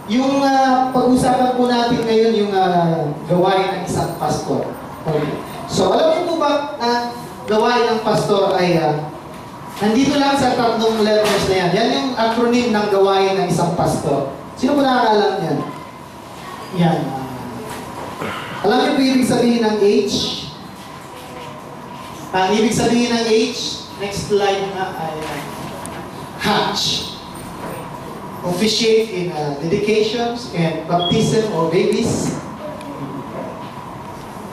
Yung pag-usapan po natin ngayon yung gawain ng isang pastor. Okay. So, alam niyo po ba na gawain ng pastor ay nandito lang sa tatlong letters na yan. Yan yung acronym ng gawain ng isang pastor. Sino po nakakaalam yan? Yan. Alam niyo po ibig sabihin ng H? Ang ibig sabihin ng H, next slide na ay Hatch. Officiate in dedications and baptism or babies.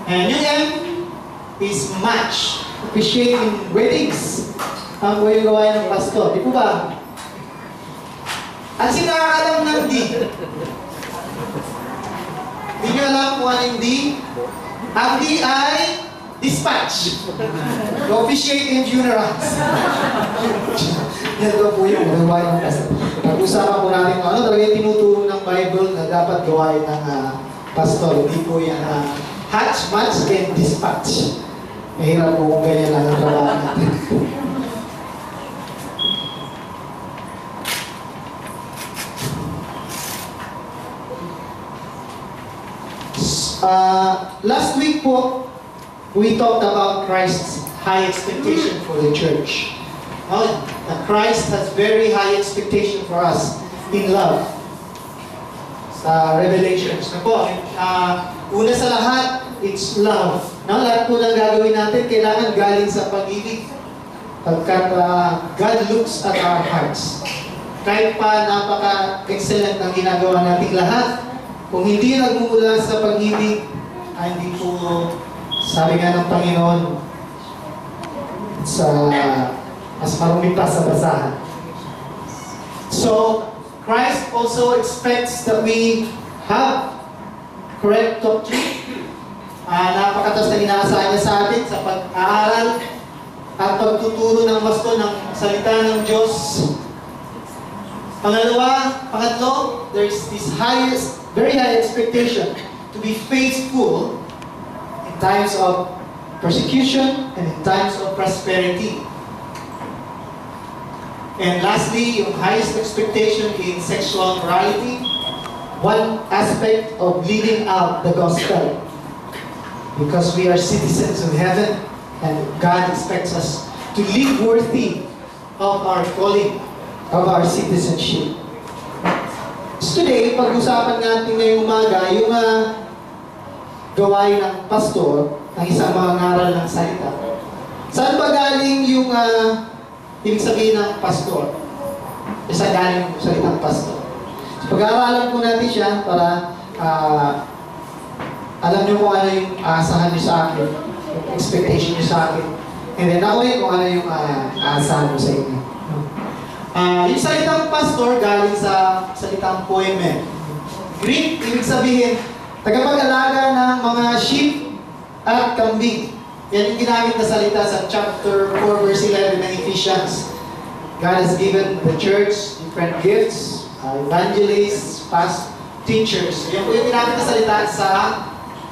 And yung M is match. Officiate in weddings. Ang po yung gawain ng pastor. Di po ba? At sino nakakalam ng D? Hindi nyo alam kung ano yung D? Ang D ay dispatch. Officiate in funerals. Yan po yung gawain ng pastor. Pag-usapan po natin kung ano talaga yung tinuturo ng Bible na dapat gawain ng pastor. Hindi po yan hatch, match, and dispatch. Mahirap po kung ganyan lang ang trabaho natin. Last week po, we talked about Christ's high expectation for the church. Christ has very high expectation for us in love. Sa Revelations na po, una sa lahat, it's love. Lahat po ng gagawin natin, kailangan galing sa pag-ibig. Pagkat God looks at our hearts. Kahit pa napaka-excellent ang ginagawa nating lahat, kung hindi nagmumula sa pag-ibig, ay hindi po, sabi nga ng Panginoon, mas marumi pa sa basahan. So, Christ also expects that we have correct doctrine. Napakatas na inaasahan niya sa atin sa pag-aaral at pagtuturo ng wasto ng salita ng Diyos. Pangatlo, there's this very high expectation to be faithful in times of persecution and in times of prosperity. And lastly, yung highest expectation in sexual morality, one aspect of living out the gospel. Because we are citizens of heaven and God expects us to live worthy of our calling, of our citizenship. So today, pag-usapan natin ngayong umaga, yung gawain ng pastor, ng isang mga ngaral ng salita. Saan ba galing yung ibig sabihin ng pastor? Saan galing yung salitang pastor? So, pag-aaralan po natin siya para alam niyo kung ano yung aasahan niyo sa akin, yung expectation niyo sa akin. And then ako kung ano yung aasahan niyo sa inyo. Yung salitang pastor galing sa salitang poimen. Greek, ibig sabihin, tagapag-alaga ng mga sheep at kambing. Yan yung ginamit na salita sa chapter 4, verse 11 ng Ephesians. God has given the church different gifts, evangelists, teachers. Yan po yung ginamit na salita sa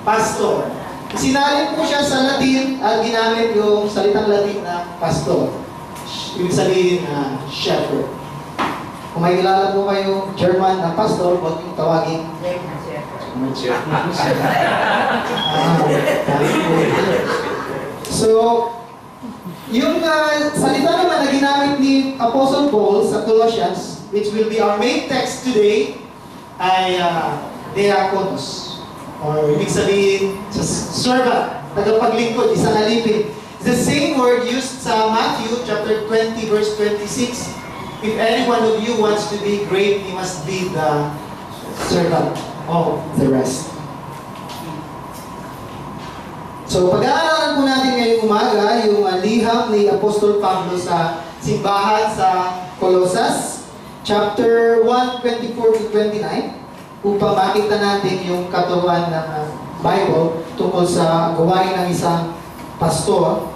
pastor. Sinalin po siya sa Latin at ginamit yung salitang Latin na pastor. Ibig sabihin shepherd. Kung may kilala po kayo German na pastor, huwag yung tawagin So, yung salita naman na ginamit ni Apostle Paul sa Colossians, which will be our main text today, ay diakonos. Or ibig sabihin, servant, tagapaglingkod, isang alipin. The same word used sa Matthew chapter 20, verse 26. If any one of you wants to be great, he must be the servant of the rest. So, pag-aaralan po natin ngayong umaga yung liham ni Apostol Pablo sa simbahan sa Colossus, chapter 1, 24 to 29, upang makita natin yung katuruan ng Bible tungkol sa gawain ng isang pastor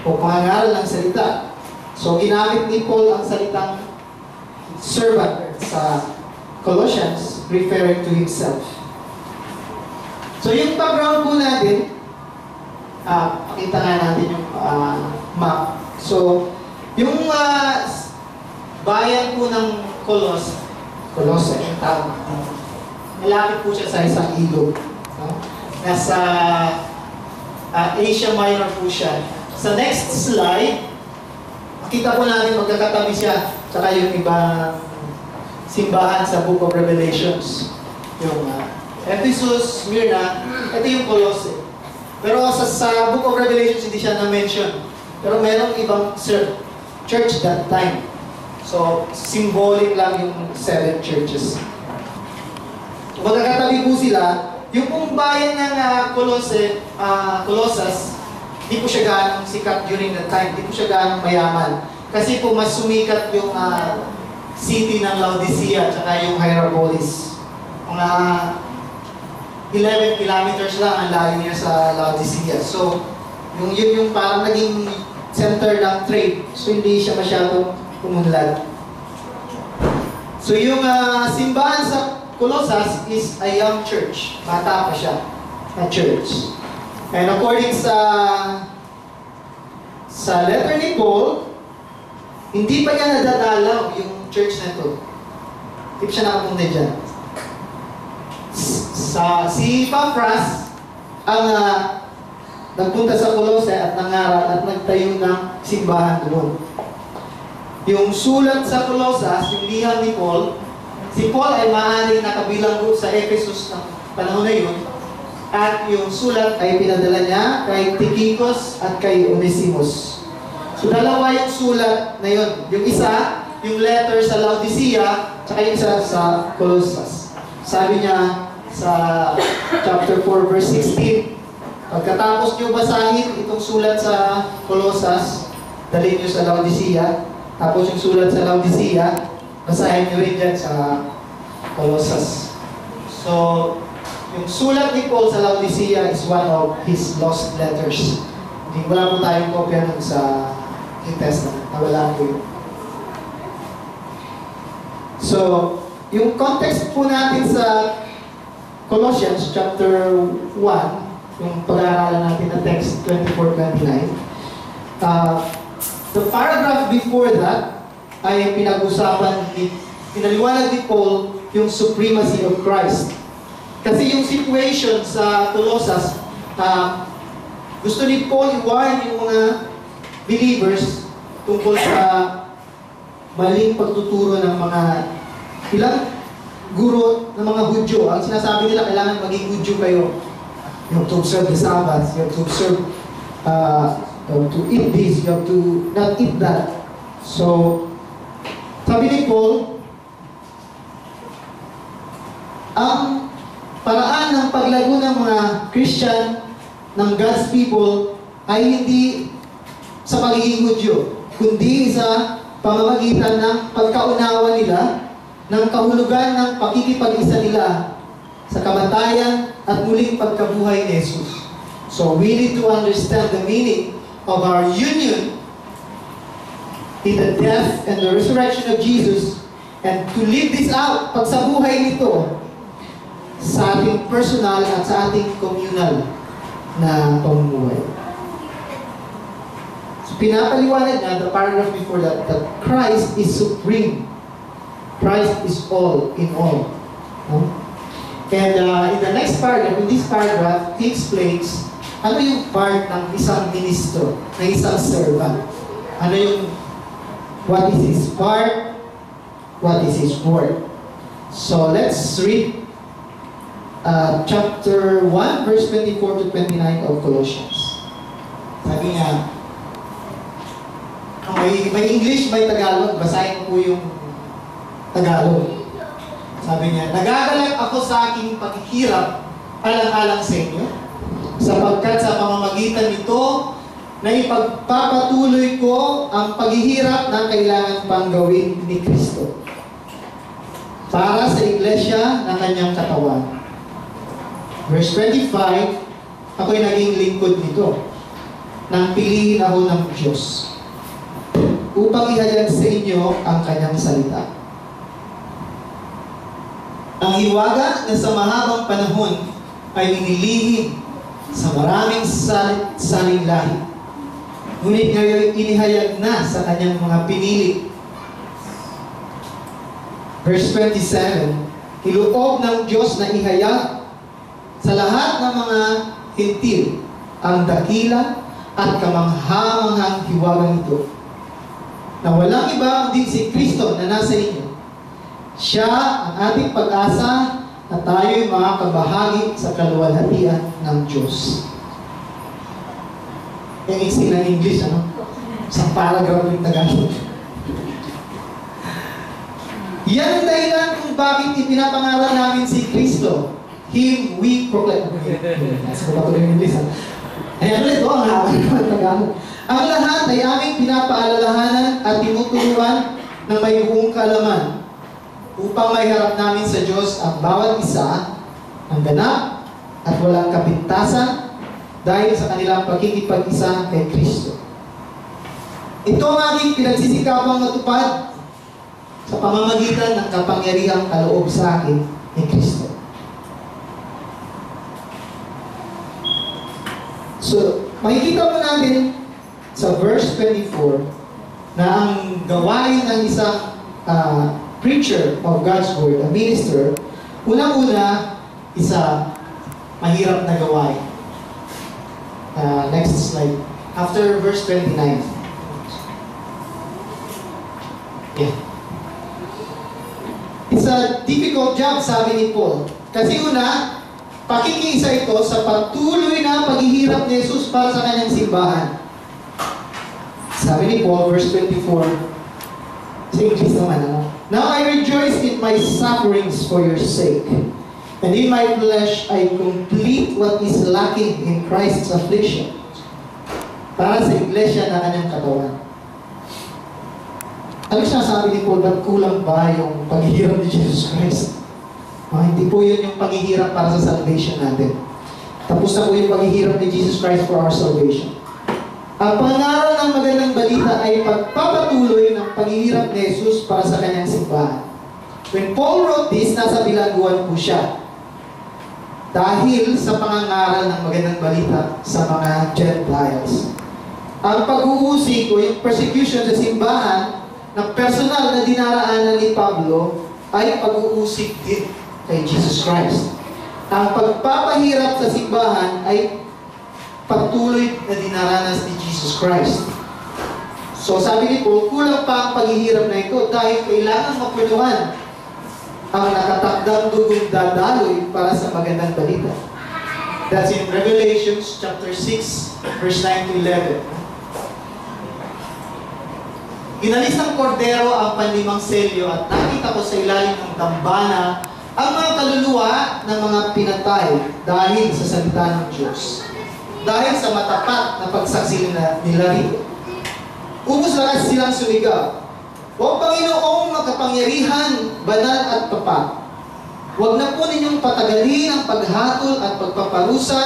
o pangangaral ng salita. So, ginamit ni Paul ang salitang servant sa Colossians, referring to himself. So, yung background po natin, pakita nga natin yung map. So, yung bayan po ng Colossae, yung tawag. Malapit po siya sa isang ilog. No? Nasa Asia Minor po siya. Sa next slide, makita po natin magkakatabi siya tsaka yung ibang simbahan sa Book of Revelations. Yung Ephesus, Smyrna, ito yung Colossae. Pero sa Book of Revelations hindi siya na-mention. Pero merong ibang church that time. So, symbolic lang yung 7 churches. Magkakatabi po sila. Yung pong bayan ng Colossus, di po siya gaano sikat during that time. Di po siya gaano mayaman. Kasi po mas sumikat yung city ng Laodicea at yung Hierapolis. Mga 11 kilometers lang ang layo niya sa Laodicea. So, yun yung parang naging center ng trade. So, hindi siya masyadong pumunlad. So, yung simbahan sa Colossus is a young church. Bata pa siya na church. And according sa letter ni Paul, hindi pa niya nadadalaw yung church na ito. Hindi pa siya nakapunta dyan. Si Epaphras ang nagpunta sa Colossae at nangaral at nagtayo ng simbahan doon. Yung sulat sa Colossus, yung liham ni Paul, si Paul ay maaaring nakabilang doon sa Ephesus ng panahon na yun. At yung sulat ay pinadala niya kay Tychicus at kay Onesimus. So dalawa yung sulat na yun. Yung isa, yung letter sa Laodicea, tsaka yung isa sa Colossus. Sabi niya sa chapter 4 verse 16, pagkatapos niyo basahin itong sulat sa Colossus, dalhin niyo sa Laodicea. Tapos yung sulat sa Laodicea, basahin niyo rin dyan sa Colossus. So, yung sulat ni Paul sa Laodicea is one of his lost letters. Hindi, wala po tayong kopya nun sa New Testament. Nawala po yun. So, yung context po natin sa Colossians chapter 1, yung pag-aaralan natin na text 24-29, the paragraph before that ay pinaliwanag ni Paul yung supremacy of Christ. Kasi yung situation sa Colossus, gusto ni Paul i-warn yung mga believers tungkol sa maling pagtuturo ng mga ilang guro ng mga Hudyo. Ang sinasabi nila, kailangan maging Hudyo kayo. You have to observe the Sabbath, you have to observe, you have to eat this, you have to not eat that. So, sabi ni Paul, ang paraan ng paglago ng mga Christian, ng God's people, ay hindi sa pagiging Hudyo, kundi sa pamamagitan ng pagkaunawa nila ng kahulugan ng pakikipag-isa nila sa kamatayan at muling pagkabuhay ni Jesus. So we need to understand the meaning of our union in the death and the resurrection of Jesus and to live this out pag sa buhay nito sa ating personal at sa ating communal na pamumuhay. So pinapaliwanag na the paragraph before that Christ is supreme. Christ is all in all. No? And in the next paragraph, in this paragraph, he explains ano yung part ng isang ministro, ng isang servant. Ano yung, what is his part, what is his work. So let's read chapter 1, verse 24 to 29 of Colossians. Sabi niya, may English, may Tagalog. Basahin ko po yung Tagalog. Sabi niya, nagagalak ako sa aking paghihirap alang-alang sa inyo, sapagkat sa pamamagitan nito na ipagpapatuloy ko ang paghihirap na kailangan pang gawin ni Kristo para sa iglesia ng kanyang katawan. Verse 25, ako'y naging lingkod nito nang pilihin ako ng Diyos upang ihayag sa inyo ang kanyang salita. Ang hiwaga na sa mahabang panahon ay inilihim sa maraming saling lahi. Ngunit ngayon inihayag na sa kanyang mga pinili. Verse 27, Iloob ng Diyos na ihayag sa lahat ng mga hintil ang dakila at kamanghamanghang hiwagang ito, na walang iba din si Kristo na nasa inyo. Siya ang ating pag-asa na tayo'y makakabahagi sa kaluwalhatian ng Diyos. Yung iksi ng English, ano? Isang paragraph yung Tagalog. Yan ang dahilan kung bakit ipinapangalan namin si Kristo. Him we proclaim. Nasa ko pa yung English, ha? Ayan ulit, ang hawak ng Tagalog. Ang lahat ay aming pinapaalalahanan at tinuturuan ng may buong kaalaman upang may harap namin sa Diyos ang bawat isa ng ganap at walang kapintasan dahil sa kanilang pagkikipag-isa kay Kristo. Ito ang aking pinagsisikapang matupad sa pamamagitan ng kapangyarihang kaloob sa akin ni Kristo. So, makikita mo natin sa verse 24 na ang gawain ng isang preacher of God's Word, a minister, unang-una, isa mahirap na gawain. Next slide. After verse 29. Yeah. It's a difficult job, sabi ni Paul. Kasi una, pakikiisa ito sa patuloy na paghihirap ni Jesus para sa kanyang simbahan. Sabi ni Paul, verse 24, sa English naman, ano? Now I rejoice in my sufferings for your sake, and in my flesh I complete what is lacking in Christ's affliction, para sa iglesia na kanyang katawan. Ano siya sabi ni Paul, ba't kulang ba yung paghihirap ni Jesus Christ? Hindi po yun yung paghihirap para sa salvation natin. Tapos na po yung paghihirap ni Jesus Christ for our salvation. Ang pangaral ng magandang balita ay pagpapatuloy ng paghihirap ni Jesus para sa kanyang simbahan. When Paul wrote this, nasa bilangguan po siya. Dahil sa pangangaral ng magandang balita sa mga Gentiles. Ang pag-uusig o yung persecution sa simbahan na personal na dinaraanan ni Pablo ay pag-uusig din kay Jesus Christ. Ang pagpapahirap sa simbahan ay patuloy na dinaranas ni Jesus Christ. So sabi ni Paul, kulang pa ang paghihirap na ito dahil kailangan mapunuan ang nakatakdang dugong dadaloy para sa magandang balita. That's in Revelation chapter 6, verse 9 to 11. Inalis ng kordero ang panlimang selyo at nakita ko sa ilalim ng dambana ang mga kaluluwa ng mga pinatay dahil sa salita ng Diyos. Dahil sa matapat na pagsaksi nila rito. Ubus lakas silang sumigaw. O Panginoong makapangyarihan, banal at tapat. Huwag na po ninyong patagalin ang paghatol at pagpaparusa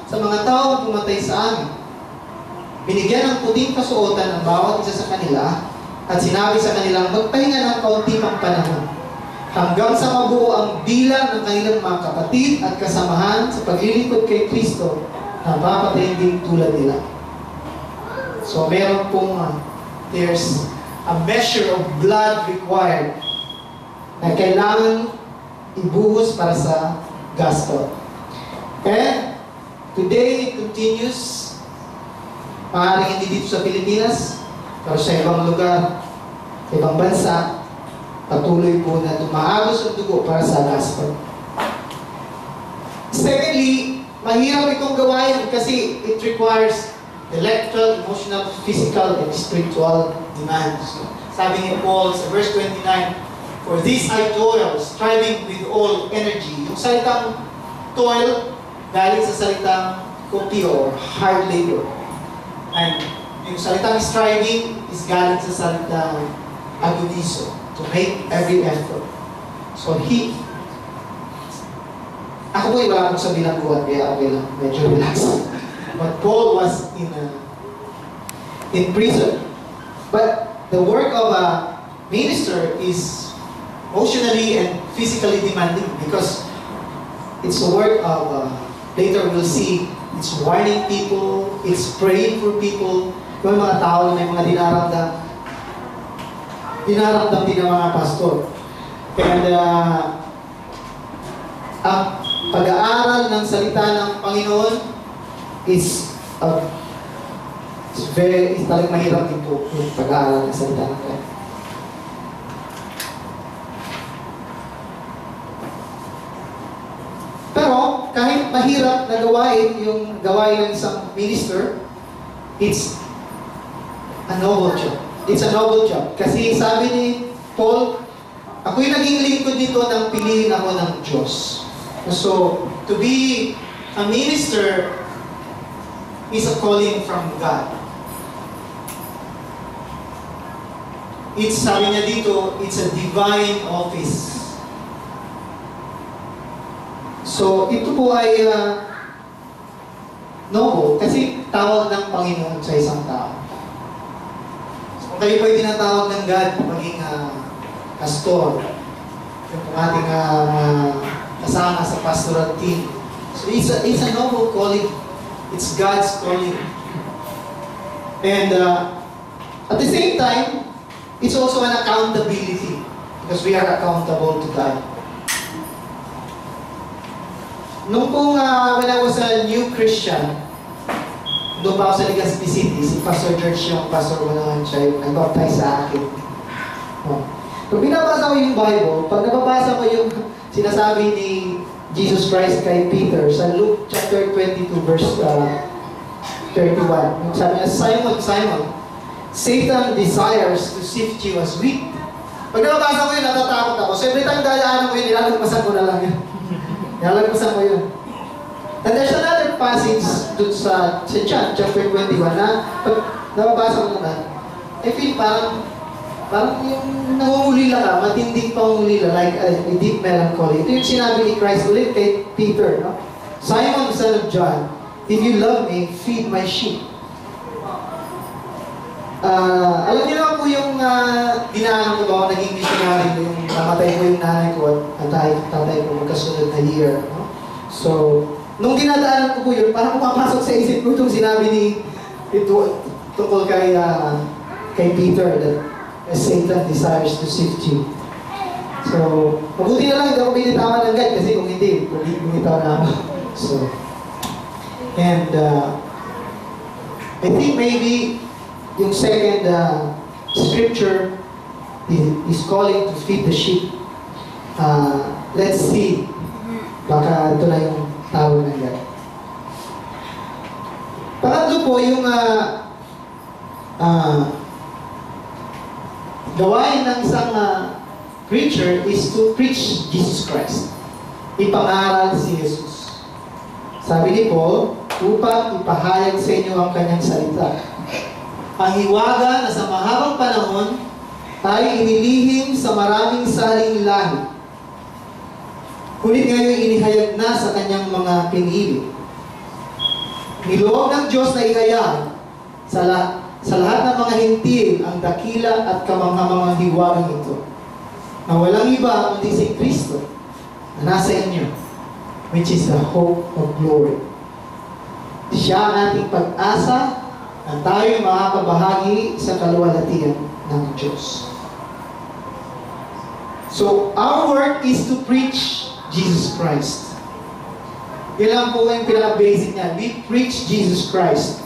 sa mga taong pumatay sa amin. Binigyan ng puting kasuotan ng bawat isa sa kanila at sinabi sa kanilang magpahinga ng kaunti pang panahon hanggang sa mabuo ang bilang ng kanilang mga kapatid at kasamahan sa paglilingkod kay Kristo na papatayin din tulad nila. So meron pong there's a measure of blood required na kailangan ibuhos para sa gospel. And today it continues, maaaring hindi dito sa Pilipinas, pero sa ibang lugar, sa ibang bansa, patuloy po na tumaagos ang dugo para sa gospel. Secondly, mahirap itong gawain kasi it requires intellectual, emotional, physical, and spiritual demands. Sabi ni Paul sa verse 29, for this I toil, striving with all energy. Yung salitang toil, galing sa salitang kopio or hard labor. And yung salitang striving is galing sa salitang agonizo, to make every effort. So ako po wala akong sa bilangguan, kaya okay lang, medyo relax. But Paul was in prison. But the work of a minister is emotionally and physically demanding because it's a work of, later we'll see, it's warning people, it's praying for people. Yung mga tao na may mga dinaramdam din ng mga pastor. And ang pag-aaral ng salita ng Panginoon is talagang mahirap din po yung pag-aaral ng salita ng Panginoon. Pero kahit mahirap na gawain yung gawain ng isang minister, it's a noble job. It's a noble job. Kasi sabi ni Paul, ako'y naging lingkod dito nang piliin ako ng Diyos. So, to be a minister is a calling from God. It's, sabi niya dito, it's a divine office. So, ito po ay noble kasi tawag ng Panginoon sa isang tao. So, kung kayo po ay tinatawag ng God maging pastor, yung ating kasama sa pastoral team. So it's a noble calling. It's God's calling. And at the same time, it's also an accountability because we are accountable to God. Nung pong when I was a new Christian, doon pa ako sa Legazpi City, si Pastor George yung pastor ko naman siya yung nag-baptize sa akin. Pag binabasa ko yung Bible, pag nababasa ko yung sinasabi ni Jesus Christ kay Peter sa Luke chapter 22 verse 31. Sabi niya, Simon, Simon, Satan desires to sift you as wheat. Pag nababasa ko yun, natatakot ako. So every time dadaanan ko yun, nilalagpasan ko na lang yun. Nilalagpasan ko yun. And there's another passage dun sa John chapter 21 na pag nababasa ko naman, I feel parang yung nangungulila ka, matinding pangungulila, like a deep melancholy. Ito yung sinabi ni Christ ulit kay Peter, no? Simon, son of John, if you love me, feed my sheep. Alam niyo naman po yung dinaanan ko ba ako naging missionary, yung namatay ko yung nanay ko at tatay ko magkasunod na year. No? So, nung dinadaanan ko po yun, parang pumapasok sa isip ko itong sinabi tungkol kay Peter that Satan desires to sift you. So, mabuti na lang hindi ako binitawan ng God kasi kung hindi, bumitaw na ako. So, and I think maybe yung second scripture is calling to feed the sheep. Let's see. Baka ito na yung tawag ng God. Pangatlo po yung gawain ng isang preacher is to preach Jesus Christ. Ipangaral si Jesus. Sabi ni Paul, upang ipahayag sa inyo ang kanyang salita. Ang hiwaga na sa mahabang panahon ay inilihim sa maraming saling lahi. Kulit ngayon inihayag na sa kanyang mga pinili. Niloob ng Diyos na ihayag sa lahat ng mga hintil ang dakila at kamanghamangang hiwagang ito, na walang iba kundi si Kristo na nasa inyo, which is the hope of glory. Siya ang ating pag-asa na tayo makakabahagi sa kaluwalhatian ng Diyos. So, our work is to preach Jesus Christ. Yan lang po yung pinaka-basic niya. We preach Jesus Christ.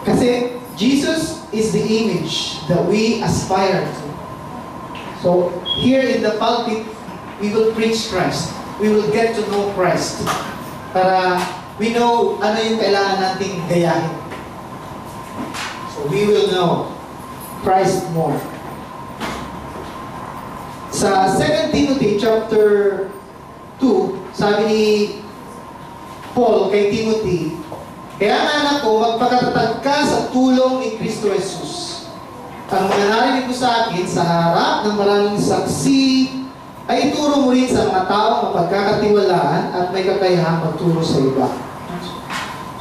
Kasi Jesus is the image that we aspire to. So, here in the pulpit, we will preach Christ. We will get to know Christ. Para we know ano yung kailangan nating gayahin. So, we will know Christ more. Sa 2 Timothy chapter 2, sabi ni Paul kay Timothy, kaya nga anak ko, magpakatatag ka sa tulong ni Kristo Jesus. Ang mga narinig mo sa akin sa harap ng maraming saksi ay ituro mo rin sa mga taong mapagkakatiwalaan at may kakayahang magturo sa iba.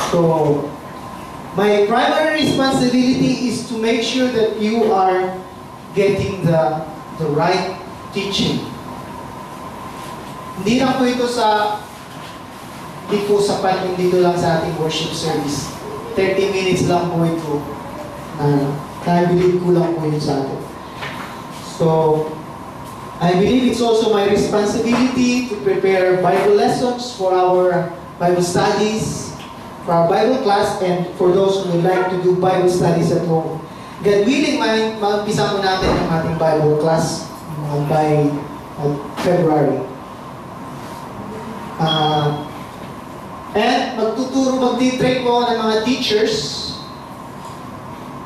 So, my primary responsibility is to make sure that you are getting the right teaching. Hindi lang po ito hindi po sapat yung dito lang sa ating worship service. 30 minutes lang po ito. I believe ko lang po yun sa atin. So, I believe it's also my responsibility to prepare Bible lessons for our Bible studies, for our Bible class, and for those who would like to do Bible studies at home. God willing, mag-umpisa po natin ang ating Bible class by February. And magti-train po ng mga teachers,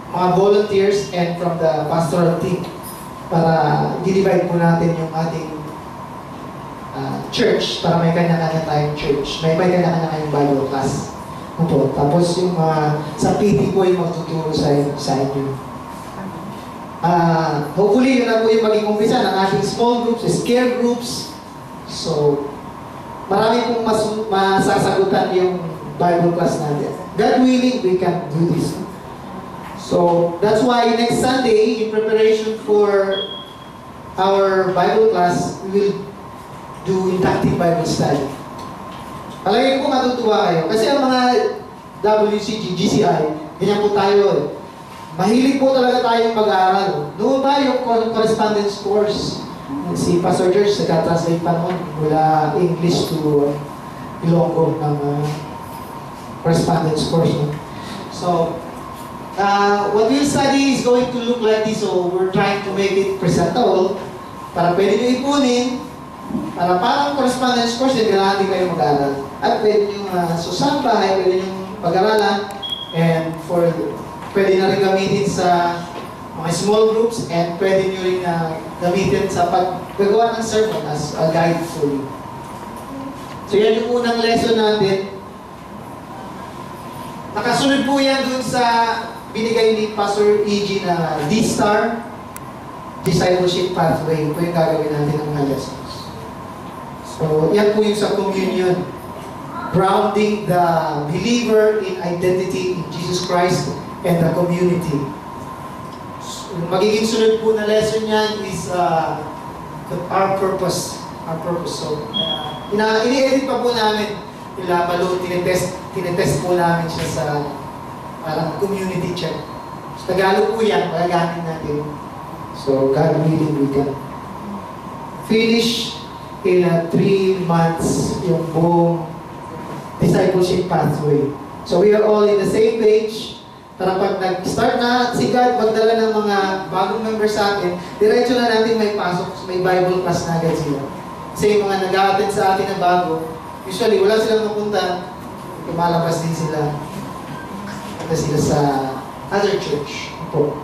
mga volunteers, and from the pastoral team para di-divide po natin yung ating church para may kanya-kanya tayong church. May kanya-kanya tayong Bible class. Opo. Tapos yung sa PT po yung magtuturo sa inyo. Hopefully, yun na po yung maging umpisa ng ating small groups, scare groups. So, marami pong masasagutan yung Bible class natin. God willing, we can do this. So, that's why next Sunday, in preparation for our Bible class, we will do inductive Bible study. Palagi po matutuwa kayo. Kasi ang mga WCG, GCI, ganyan po tayo. Mahilig po talaga tayong mag-aaral. Noon ba yung correspondence course? Si Pastor George, nagka-translate pa noon mula English to Ilonggo ng correspondence course. So, what we'll study is going to look like this. So, we're trying to make it presentable para pwede nyo ipunin para parang correspondence course, hindi kailangan din kayo mag-aaral. At pwede nyo susambahay, pwede nyo pag-aralan, and pwede na rin gamitin sa mga small groups, and pwede nyo rin gamitin sa paggagawa ng sermon as a guide for you. So yan yung unang lesson natin. Nakasunod po yan dun sa binigay ni Pastor E.G. na D-Star Discipleship Pathway. Ito yung gagawin natin ng mga lessons. So yan po yung sa communion. Grounding the believer in identity in Jesus Christ and the community. Magiging sunod po na lesson niyan is our purpose. Our purpose. So, ini-edit pa po namin. Tinetest po namin siya sa parang community check. So, Tagalog po yan, magagamit natin. So, God willing, we can finish in 3 months yung buong discipleship pathway. So, we are all in the same page. Para pag nag-start na si God magdala ng mga bagong members sa atin, diretso na natin may pasok, may Bible class na agad sila. Kasi yung mga nag-a-attend sa atin na bago, usually wala silang mapunta, lumalabas din sila. Punta sila sa other church. Po.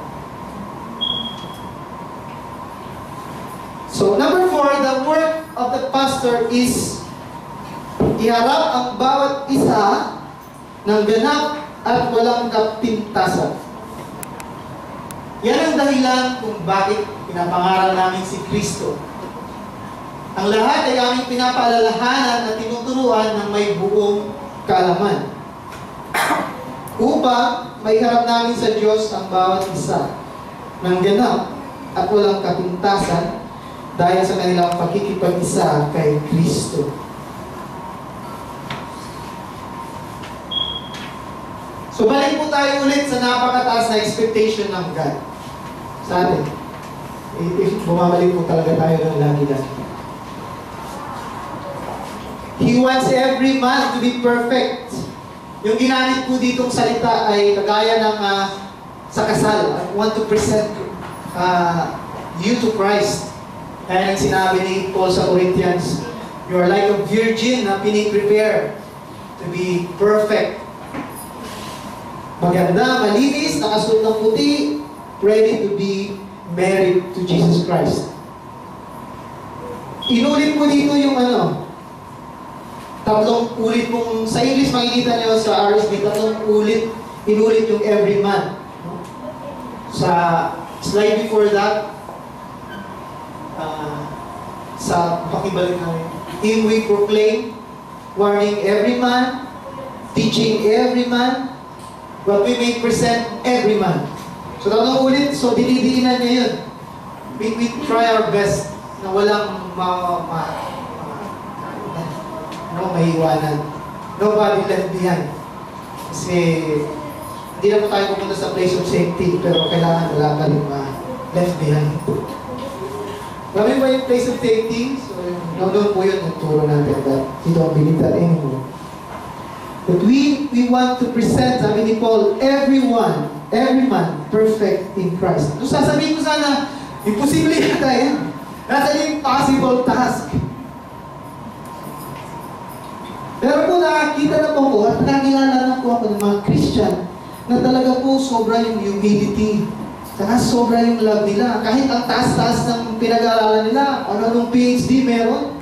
So, number 4, the work of the pastor is iharap ang bawat isa ng ganap at walang kapintasan. Yan ang dahilan kung bakit pinapangaral namin si Kristo. Ang lahat ay aming pinapaalalahanan at tinuturuan ng may buong kaalaman. Upang may harap namin sa Diyos ang bawat isa ng ganap at walang kapintasan dahil sa kanilang pakikipag-isa kay Kristo. So, balik po tayo ulit sa napakataas na expectation ng God sa atin. If bumabalik po talaga tayo ng lagi-lagi. He wants every man to be perfect. Yung ginamit po ditong salita ay kagaya ng sa kasal. I want to present you to Christ. Kaya ang sinabi ni Paul sa Corinthians, you are like a virgin na piniprepare to be perfect. Maganda, malinis, nakasuot ng puti, ready to be married to Jesus Christ. Inulit po dito yung tatlong ulit pong, sa English makikita nyo sa RSV, tatlong ulit, inulit yung every man. Sa slide before that, sa pakibalik namin, in we proclaim, warning every man, teaching every man, but we may present every man. So, tatlong ulit. So, dinidiinan niya yun. We try our best na walang mahiwanan. Nobody left behind. Kasi, hindi na po tayo pupunta sa place of safety, pero kailangan wala ka rin left behind. Marami ba yung place of safety? So, doon po yun, nagturo natin that we don't believe that anymore. But we want to present, sabi ni Paul, every man, perfect in Christ. So, sasabihin ko sana, imposible yata yan. Nasa yung possible task. Pero po nakakita na po ko at nakakilala na po ako ng mga Christian na talaga po sobra yung humility. Saka sobra yung love nila. Kahit ang taas-taas ng pinag-aaralan nila, anong PhD meron.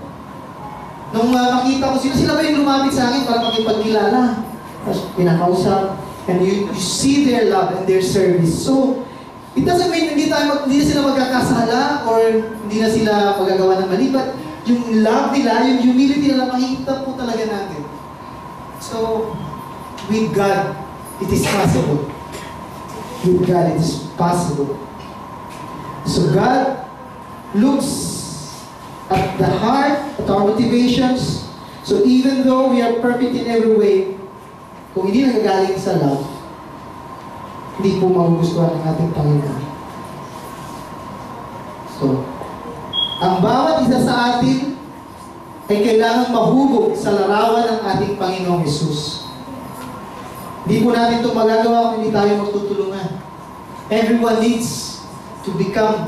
Nung makita ko sila ba yung lumapit sa akin para makipagkilala. Tapos pinakausap. And you see their love and their service. So, it doesn't mean hindi na sila magkakasala or hindi na sila magagawa ng mali. But yung love nila, yung humility nila, makikita po talaga natin. So, with God, it is possible. With God, it is possible. So God looks at the heart, at our motivations. So even though we are perfect in every way, kung hindi nagagaling sa love, hindi po magugustuhan ng ating Panginoon. So, ang bawat isa sa atin ay kailangang mahubog sa larawan ng ating Panginoong Hesus. Hindi po natin ito magagawa kung hindi tayo magtutulungan. Everyone needs to become,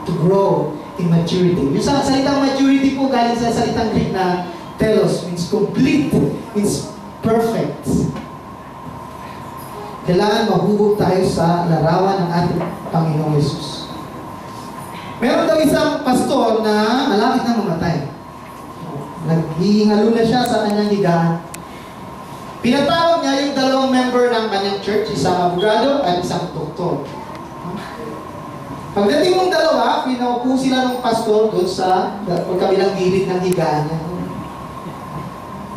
to grow in maturity. Yung salitang maturity po galing sa salitang Greek na telos, means complete, means perfect. Kailangan mahubog tayo sa larawan ng ating Panginoong Hesus. Meron daw isang pastor na malapit na mamatay. Naghihingalo na siya sa kanyang higaan. Pinatawag niya yung dalawang member ng kanyang church, isang abogado at isang doktor. Pagdating ng dalawa, pinaupo sila ng pastor doon sa kabilang gilid ng higaan niya.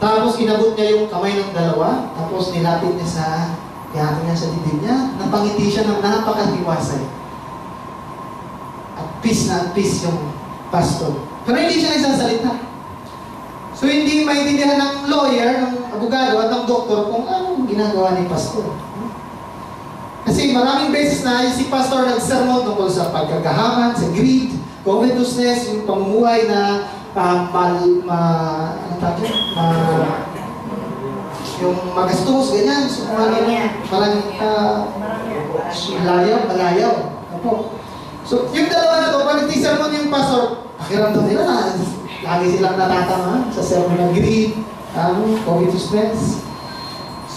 Tapos inabot niya yung kamay ng dalawa, tapos nilapit niya sa yaki niya sa dibdib niya, napangiti siya ng napakatiwasay. At peace yung pastor. Pero hindi siya nagsasalita. So hindi maintindihan ng lawyer, ng abogado at ng doktor kung anong ginagawa ni pastor. Kasi maraming beses na si pastor nagsermon tungkol sa pagkagahaman, sa greed, covetousness, yung pamumuhay na yung magastos, ganyan. So, malayaw. So, yung dalawa na to, pag nagtisermon yung pastor, pakiramdam nila na lagi silang natatama sa sermon ng greed, covetousness.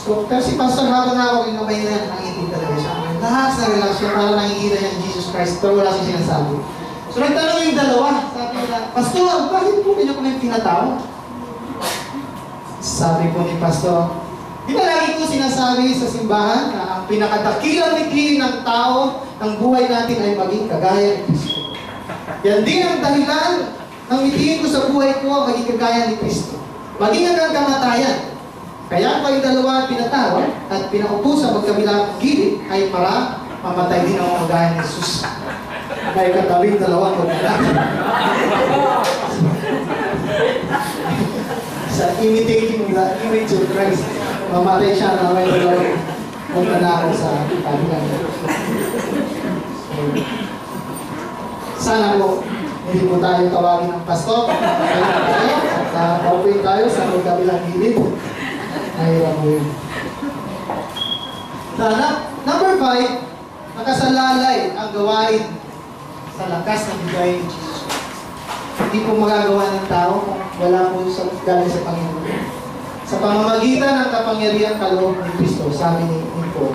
So, pero si pastor habang hawak yung kamay na nangitin talaga siya. Lahat na relasyon, parang nakikita niya ng Jesus Christ, pero wala siya sinasabi. So, nagtanong yung dalawa, sabi nila, pastor, bakit po niyo kami tinatawag? Sabi po ni pastor, di ba lagi ko sinasabi sa simbahan na ang pinakadakilang likhi ng tao, ng buhay natin ay maging kagaya ni Kristo. Yan din ang dahilan ng mithiin ko sa buhay ko, maging kagaya ni Kristo. Maging hanggang kamatayan. Kaya pa yung dalawa pinatawag at pinaupo sa magkabilang gilid ay para mamatay din ang kagaya ni Jesus. May katabing dalawang magkabilang. Sa imitating the image of Christ, mamatay siya na may dalawang magkanakaw sa kabilang. Sana po, hindi po tayo tawagin ng pastor. At paupuin tayo sa magkabilang gilid. Mahirap mo yun. Sana, number 5, nakasalalay ang gawain sa lakas ng bigay ni Jesus. Hindi po magagawa ng tao kung wala po galing sa Panginoon. Sa pamamagitan ng kapangyarihang kaloob ni Kristo, sabi ni Paul.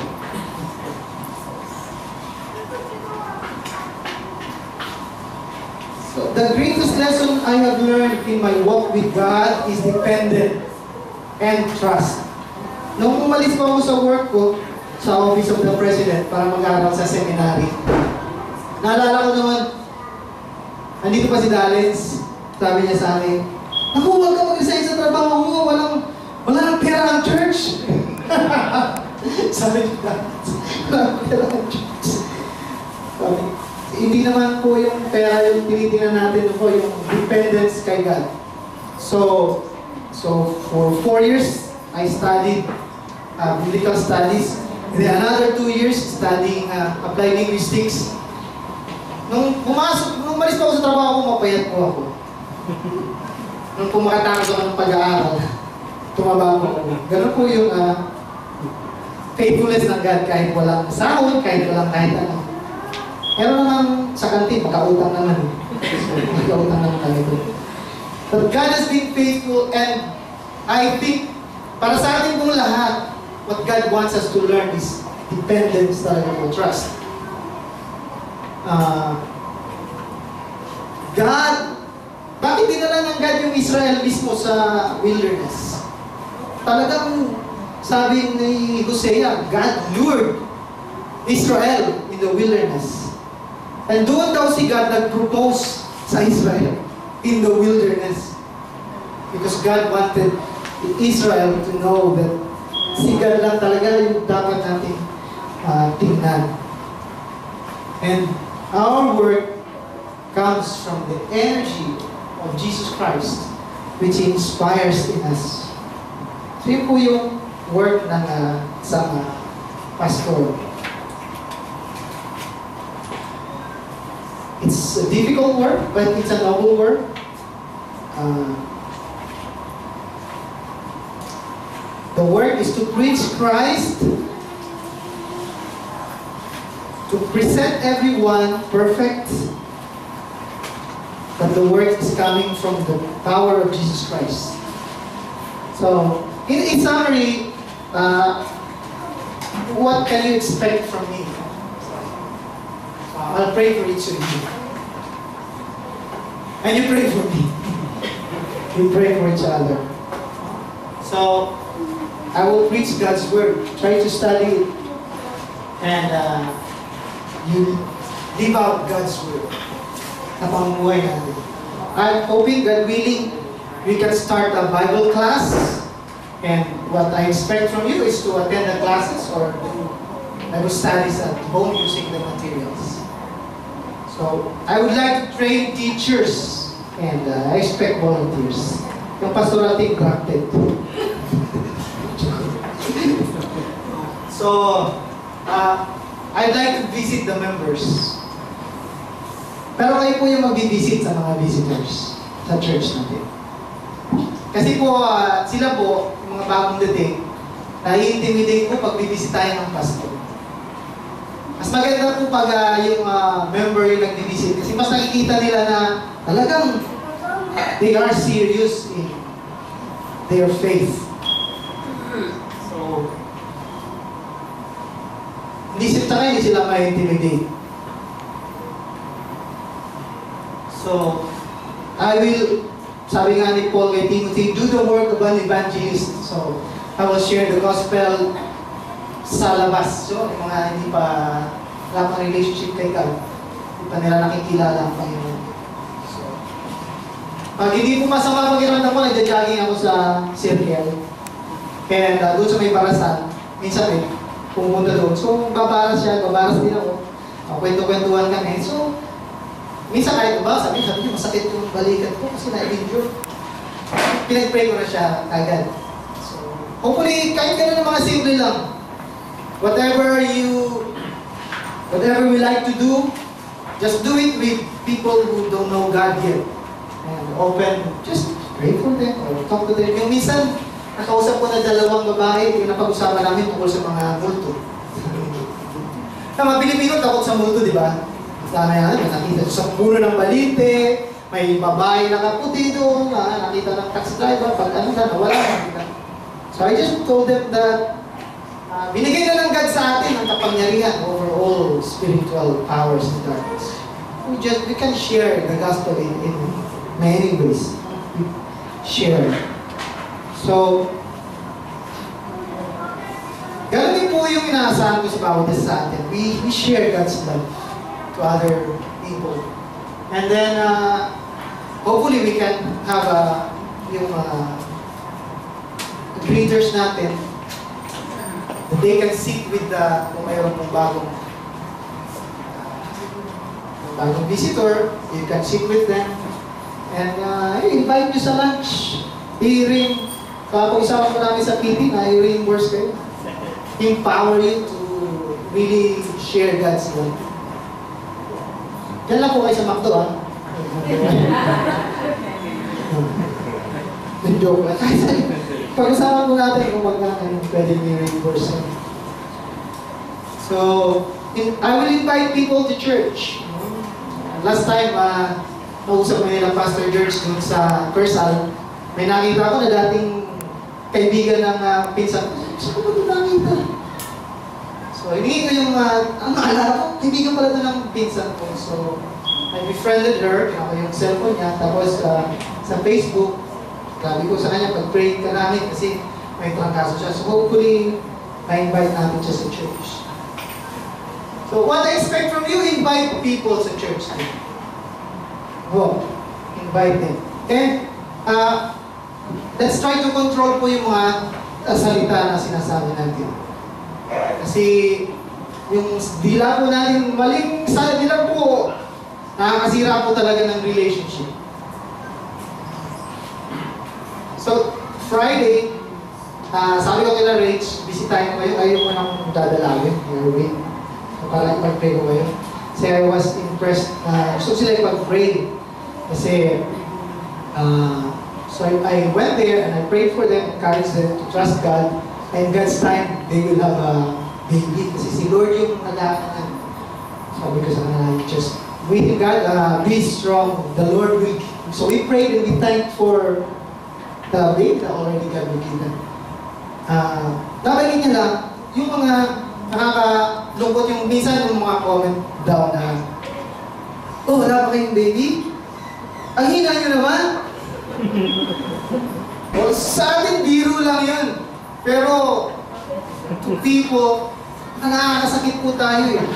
So, the greatest lesson I have learned in my walk with God is dependence and trust. Nung umalis po ako sa work ko, sa Office of the President, para mag-aaral sa seminary, naalala ko naman, andito pa si Dalens, sabi niya sa akin, naku, huwag ka mag-resign sa trabaho mo, walang pera ang church. Sabi niya, walang pera ang church. Sabi, hindi naman po yung pera yung tinitingnan natin po, yung dependence kay God. So for 4 years, I studied biblical studies. And then another 2 years studying applied linguistics. Nung umalis pa ako sa trabaho ko, mapayat po ako. Nung pumakatapos ako ng pag-aaral, tumaba po ako. Ganun po yung faithfulness ng God kahit walang sahod, kahit walang kahit ano. Pero naman sa kantin, magkautang naman. Magkautang naman kami po. But God has been faithful, and I think para sa ating pong lahat, what God wants us to learn is dependence talaga po, trust. God, bakit dinala ng God yung Israel mismo sa wilderness? Talagang sabi ni Hosea, God lured Israel in the wilderness. And doon daw si God nag-propose sa Israel in the wilderness. Because God wanted Israel to know that si God lang talaga yung dapat natin tingnan. And our work comes from the energy of Jesus Christ, which inspires in us. So yun po yung work ng isang pastor. It's a difficult work, but it's a noble work. The work is to preach Christ, to present everyone perfect, but the work is coming from the power of Jesus Christ. So, in summary, what can you expect from me? I'll pray for each of you. And you pray for me. We pray for each other. So, I will preach God's word. Try to study it. And you live out God's word. Na pamumuhay natin. I'm hoping, God willing, we can start a Bible class. And what I expect from you is to attend the classes or do Bible studies at home using the materials. So, I would like to train teachers, and I expect volunteers. Yung pastoral team, granted. So, I'd like to visit the members. Pero kayo po yung mag-visit sa mga visitors sa church natin. Kasi po, sila po, yung mga bagong dating, nai-intimidate po pag bibisitahin ng pastor. Mas maganda po pag yung member yung nag-visit kasi mas nakikita nila na talagang they are serious in their faith. So, hindi sila ma-intimidate. So, I will, sabi nga ni Paul kay Timothy, do the work of an evangelist. So, I will share the gospel sa labas. So, yung mga hindi pa wala pang relationship kay God, hindi pa nila nakikilala ang Panginoon. So, pag hindi po masama pakiramdam ko, nagja-jogging ako sa circle. And doon sa may barasan, minsan pumunta doon. So, babaras siya, babaras din ako. Kwento-kwentuhan kami. So, minsan kahit ba, sabi niya, masakit yung balikat ko kasi na-injure. Pinag-pray ko na siya agad. So, hopefully, kahit ganun ng mga simple lang. Whatever we like to do, just do it with people who don't know God yet. And open, just pray for them or talk to them. Yung minsan, nakausap ko na dalawang babae, yung napag-usapan namin tungkol sa mga multo. Na mga Pilipino takot sa multo, di ba? Sana yan, nakita sa puno ng balite, may babae nakaputi doon, nakita ng taxi driver, pag ano na, nawala nakita. So I just told them that binigay na ng God sa atin ang kapangyarihan over all spiritual powers and darkness. We can share the gospel in many ways. Share. So, ganun din po yung inaasahan ko sa bawat isa sa atin. We share God's love to other people. And then, hopefully we can have yung greeters natin that they can sit with kung mayroon pong bagong visitor, you can sit with them. And invite nyo sa lunch. I-ring. Kung isama ko namin sa meeting, i-reimburse kayo. Empower you to really share God's love. Yan lang po kayo sa McDo, ha? Joke lang. Pag-usapan po natin kung magkano pwede ni-reimburse. So, I will invite people to church. Last time, nausap mo nila Pastor George dun sa Kersal, may nakita ko na dating kaibigan ng pinsan. Saan ko ba ito nakita? So, hindi ko yung, ang naalala ko, kaibigan pala ito ng pinsan ko. So, I befriended her, ako yung cellphone niya, tapos sa Facebook, sabi ko sa kanya, pag-pray ka namin kasi may trangkaso siya. So, hopefully, na-invite natin siya sa church. So, what I expect from you, invite people sa church. Go. Invite them. And, let's try to control po yung mga salita na sinasabi natin. Kasi, yung dila po natin, maling sa dila po, nakakasira po talaga ng relationship. So, Friday, sabi ko kila Rach, bisitahin ko kayo, ayaw mo nang dadalawin, Erwin. So, para ipag-pray ko kayo. Kasi I was impressed, gusto sila ipag-pray. Kasi, so I went there and I prayed for them, encouraged them to trust God, and God's time, they will have a baby. Kasi si Lord yung nag-aanan. Sabi ko sa kanila, just wait in God, be strong, the Lord will. So we prayed and we thanked for the baby na already God will give them. Nabanggit niya lang, yung mga nakakalungkot yung minsan yung mga comment down na, oh, wala pa kayong baby? Ang hina nyo naman. Well, sa atin, biro lang yun. Pero, to people, nakakasakit po tayo eh.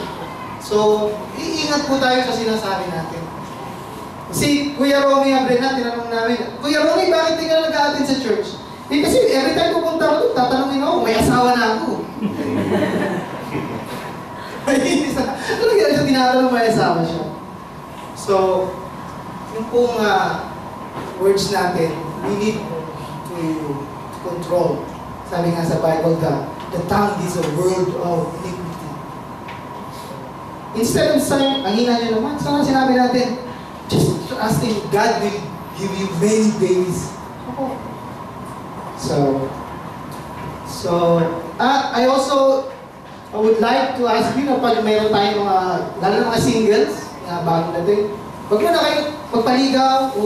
So, iingat po tayo sa sinasabi natin. Si Kuya Romy Abrena, tinanong namin, Kuya Romy, bakit di ka nag-a-attend sa church? Eh kasi every time pupunta ako doon, tatanungin ako, may asawa na ako. Ano nga siya tinatanong may asawa siya? So, yung pong words natin, we need to control. Sabi nga sa Bible, the tongue is a word of iniquity. Instead of saying, ang hina nyo naman, sana sinabi natin, just asking God will give you many babies. So, I also would like to ask you na pag mayroon tayong mga, lalo na mga singles, na bago natin, huwag mo na kayo magpaligaw o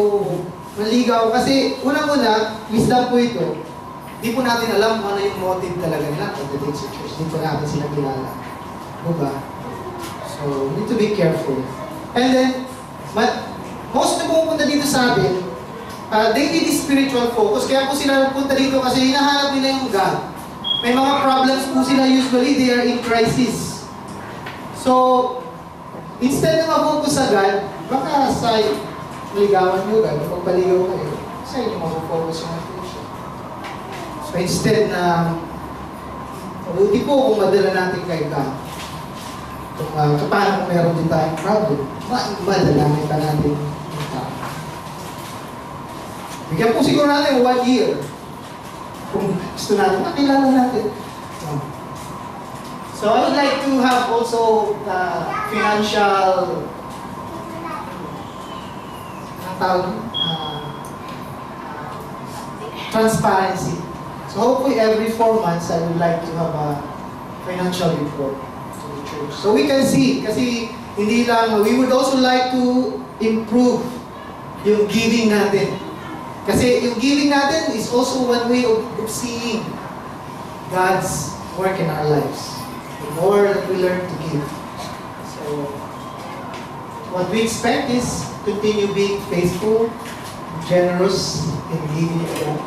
maligaw kasi unang-una, wisdom po ito, di po natin alam kung ano yung motive talaga nila pagdating sa church. Di po natin sila kilala. Diba? So, we need to be careful. And then, most na pumunta dito sa atin, they need spiritual focus. Kaya po sila nagpunta dito kasi hinahanap nila yung God. May mga problems po sila usually, they are in crisis. So, instead na mag-focus sa God, baka sa ligawan nyo God, pagpaligaw kayo, sa inyo mag-focus yung attention. So, instead na, mabuti po kung madala natin kay God. Kung paano kung meron din tayong problem, madalangin pa natin yung tao. Bigyan po siguro natin 1 year. Kung gusto natin, makilala natin. So I would like to have also financial transparency. So hopefully every 4 months I would like to have a financial report to the church. So we can see, kasi hindi lang, we would also like to improve yung giving natin. Kasi yung giving natin is also one way of seeing God's work in our lives. The more that we learn to give. So, what we expect is continue being faithful, generous in giving to God.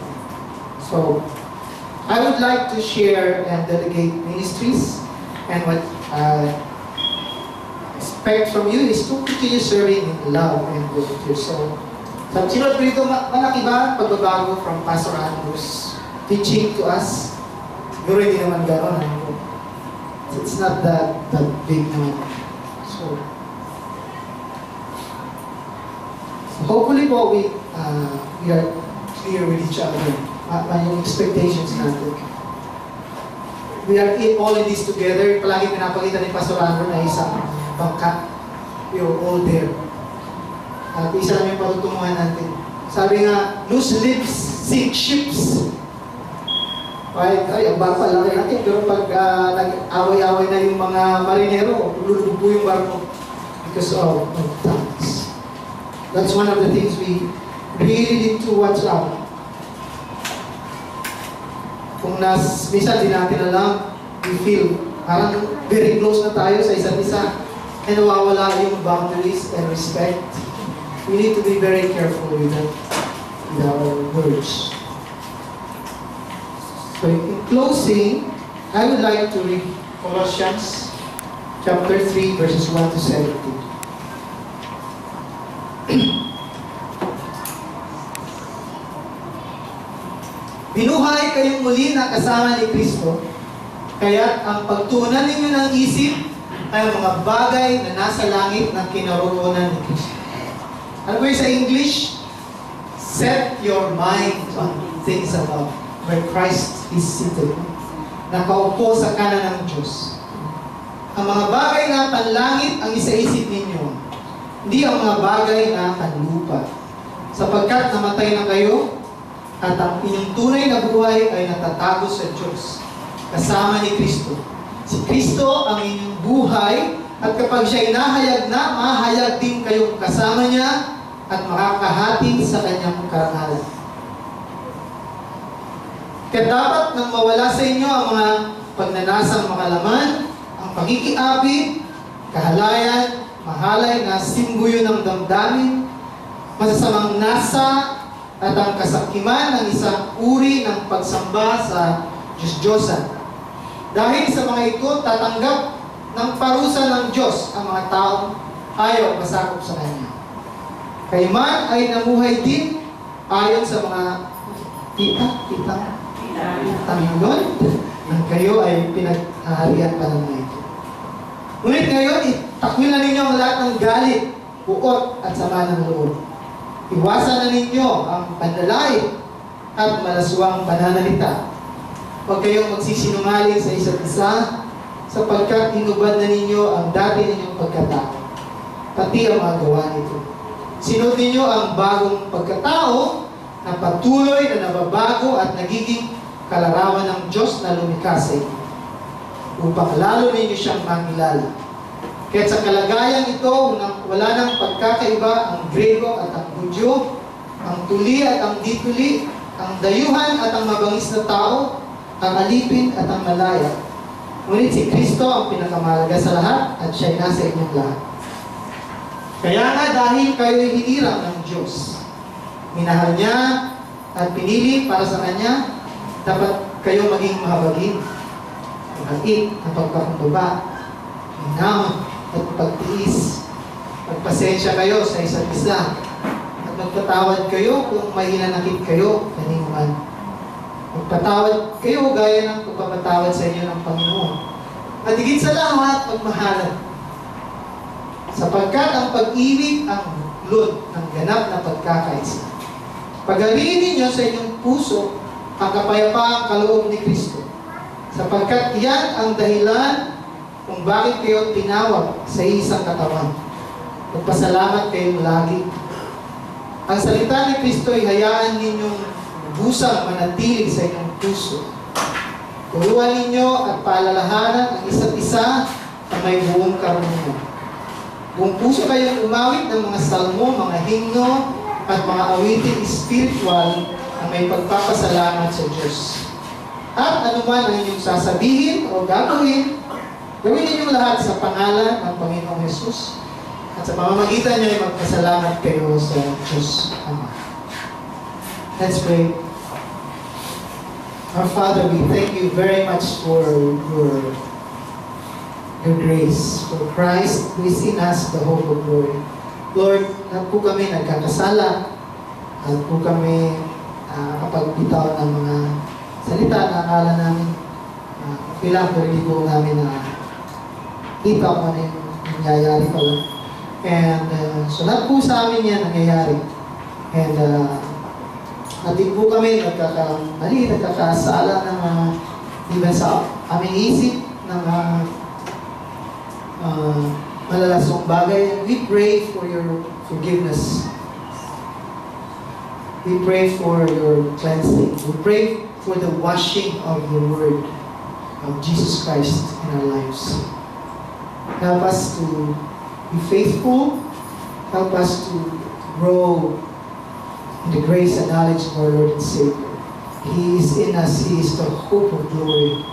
So, I would like to share and delegate ministries, and what I expect from you is to continue serving in love and volunteer. So, sa sinod ko dito, malaki ba pagbabago from Pastor Andrew's teaching to us? Siguro hindi naman gano'n. It's not that big naman. So hopefully po we are clear with each other. Yung expectations natin. We are all in this together. Palagi pinapakita ni Pastor Andrew na isang bangka. you're all there. At isa lang yung patutunguhan natin. Sabi nga, loose lips sink ships. Ay, ang barko, laki-laki. Pero pag nag-away-away na yung mga marinero, lulubog po yung barko because of tongues. That's one of the things we really need to watch out. Kung minsan di natin alam, we feel parang very close na tayo sa isa't isa and nawawala yung boundaries and respect. We need to be very careful with that, with our words. So in closing, I would like to read Colossians chapter 3 verses 1 to 17. Binuhay kayong muli na kasama ni Kristo, kaya't ang pagtuunan ninyo ng isip ay mga bagay na nasa langit na kinaroroonan ni Kristo. Ano ba sa English? Set your mind on things above, where Christ is seated, nakaupo sa kanan ng Diyos. Ang mga bagay na panlangit ang isaisip ninyo, hindi ang mga bagay na panlupa, sapagkat namatay na kayo at ang inyong tunay na buhay ay natatago sa Diyos, kasama ni Kristo. Si Kristo ang inyong buhay, at kapag siya'y nahayag na, mahayag din kayong kasama niya at makakahati sa kanyang karangalan. Kaya dapat nang mawala sa inyo ang mga pagnanasang makalaman, ang pakikiapid, kahalayan, mahalay na simbuyo ng damdamin, masasamang nasa, at ang kasakiman ng isang uri ng pagsamba sa Diyos-Diyosan. Dahil sa mga ito, tatanggap ng parusa ng Diyos ang mga taong ayaw masakop sa Kanya. Kayo man ay namuhay din ayon sa mga titang yun, nang kayo ay pinaghaharian pa ng mga ito. Ngunit ngayon, itakwil na ninyo ang lahat ng galit, buot at sama ng loob. Iwasan na ninyo ang panlalait at malaswang pananalita. Huwag kayong magsisinungaling sa isa't isa, sapagkat hinubad na ninyo ang dati ninyong pagkatao, pati ang mga gawa nito. Sinod ninyo ang bagong pagkatao na patuloy na nababago at nagiging kalarawan ng Diyos na lumikha sa inyo, upang lalo ninyo siyang makilala. Kaya sa kalagayang ito, wala nang pagkakaiba ang Grego at ang Hudyo, ang tuli at ang dituli, ang dayuhan at ang mabangis na tao, ang alipin at ang malaya. Ngunit si Kristo ang pinakamahalaga sa lahat at siya'y nasa inyong lahat. Kaya nga dahil kayo'y hinirang ng Diyos, minahal niya at pinili para sa Kanya, dapat kayo maging mahabagin, maghain at pagpakumbaba, hinamon at pagtiis. Magpasensya kayo sa isa't isa at magpatawad kayo kung may hinanakit kayo kanino man. Magpatawad kayo gaya ng pagpapatawad sa inyo ng Panginoon. At higit sa lahat, magmahalan. Sapagkat ang pag-ibig ang buklod ng ganap na pagkakaisa. Pag-ariin ninyo sa inyong puso ang kapayapaang kaloob ni Kristo. Sapagkat yan ang dahilan kung bakit kayo tinawag sa isang katawan. Magpasalamat kayong lagi. Ang salita ni Kristo ay hayaan ninyong busang manatilig sa inyong puso. Turuan ninyo at paalalahanan ang isa't isa na may buong karunungan. Buong puso kayong umawit ng mga salmo, mga himno, at mga awitin spiritual na may pagpapasalamat sa Diyos. At anuman ang inyong sasabihin o gagawin, gawin ninyong lahat sa pangalan ng Panginoong Yesus. At sa pamamagitan niya ay magpasalamat kayo sa Diyos Ama. Let's pray. Our Father, we thank you very much for your grace, for Christ who is in us, the hope of glory. Lord, po kami nagkakasala, at po kami kapag bitaw ng mga salita na akala namin, kailangan po rin po namin na kita kung ano yung nangyayari pala. And so lahat po sa amin yan nangyayari. And natin po kami nagkakamali, nagkakasala ng even sa aming isip, ng malalasong bagay. We pray for your forgiveness. We pray for your cleansing. We pray for the washing of the Word of Jesus Christ in our lives. Help us to be faithful. Help us to grow in the grace and knowledge of our Lord and Savior. He is in us. He is the hope of glory.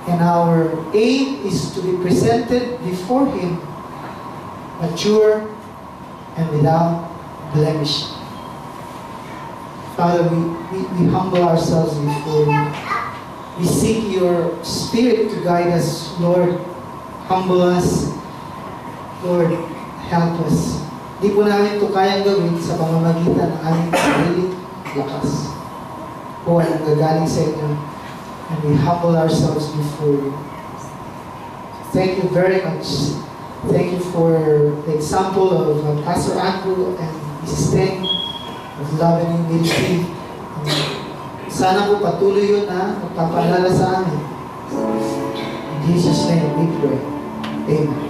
And our aim is to be presented before Him, mature and without blemish. Father, we humble ourselves before You. We seek Your Spirit to guide us, Lord. Humble us. Lord, help us. Di po namin ito kayang gawin sa pamamagitan ng aming sariling lakas. Po ay nanggagaling sa Inyo. And we humble ourselves before You. Thank You very much. Thank You for the example of Pastor Andrew and Mrs. Teng of love and humility. Sana po patuloy yun na magpapaalala sa amin. In Jesus' name we pray. Amen.